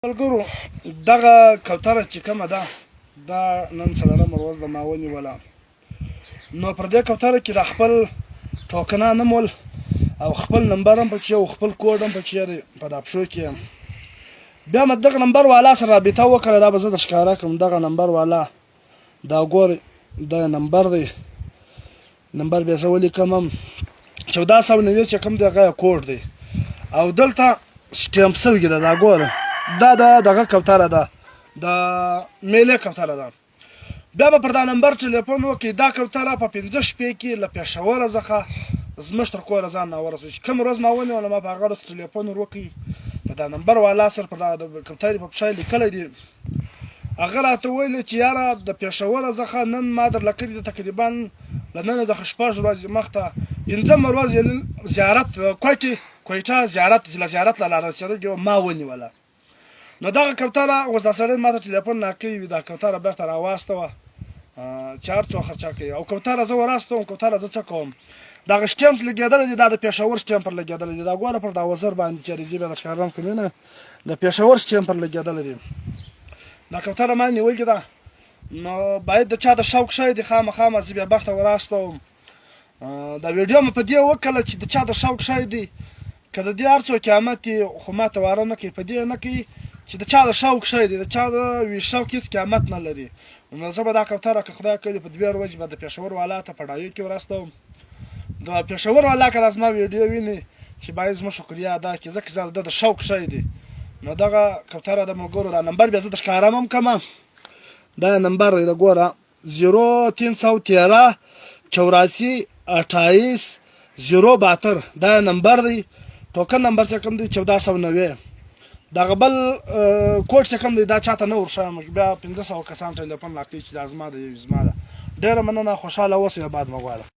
ملګرو دغه کوتره چې کومه ده دا نن څلورمه ورځ ده ما ونیوله. نو پر دې کوتره کې د خپل ټوکنان هم ول او خپل نمبر هم پکې او خپل کوډ هم پکې دی په دا پښو کې. بیا مې دغه نمبر والا سره رابطه وکړه. دا به زه د ښکاره کړم. دغه نمبر والا دا ګورئ دا نمبر دی. نمبر بیا زه ولیکم 1490 چې کوم دی هغه کوډ دی او دلته سټمپ شوی ده. دا ګوره دا دغه کوتره ده د میلې کوتره ده. بیا به پر دا نمبر ټلیفون وکړئ. دا کوتره په 5 شپې کې له پېښوره څخه زموږ تر کوره ځان راورسوي. چې کوم ورځ ما ونیوله ما په هغه ورځ ټلیفون ور وکړئ. د دا نمبر والا سره پر دا کوترې په پښه لیکلی دي. هغه راته ویلې چې یاره د پېښوره څخه نن ما درله کړي دي تقریبا له ننه څخه 6 ورځې مخته 5مه ورځ یې زیارت کویټه زیارت له زیارت له لاره رسېدل ما ونیوله. نو دغه کوتره اوس دا سړی ما ته ټلیفون راکوي وي دا کوتره بېرته راواستوه چې هر څو خرچه کوي او کوتره زه وراستوم. کوتره زه څه کوم دغه سټمپ لګېدلی دی. دا د پېښور سټمپ پر لګېدلی دی. دا ګوره پر دا وزر باندې چې رضي بیا د ښکارم که مینه د پېښور سټمپ پر لګېدلی دی. دا کوتره ما نیولې ده. نو باید د چا د شوق شی دی خامخا زه بیا بېرته وراستوم. دا ویډیو مې په دې وکړله چې د چا د شوق شی دی که د دې هر څو قیامت یې خو ما ته واره نه کوي په دې نه کوي چې د چا د شوق شی دی د چا د شوق هېڅ قیامت نه لري. نو زه به دا کوتره که خدای کوي په 2 ورځې به د پېښور والا ته په ډایو کې وراستوم. د پېښور والا که دا زما ویډیو ویني چې باید زما شکریه ادا کړي ځکه چې د شوق شی دی. نو دغه کوتره د ملګرو دا نمبر بیا زه د ښکارم هم کړم. دا نمبر دی د ګوره 0313 84 28 072 دا نمبر دی. ټوکن نمبر چې کوم دی 1490. دغه بل کوډ چې کوم دی دا چاته نه ورښایم. بیا 500 کسان ټلیفون راکوي چې دا زما ده ډېره مننه. خوشحاله اوسئ. آباد مو غواړم.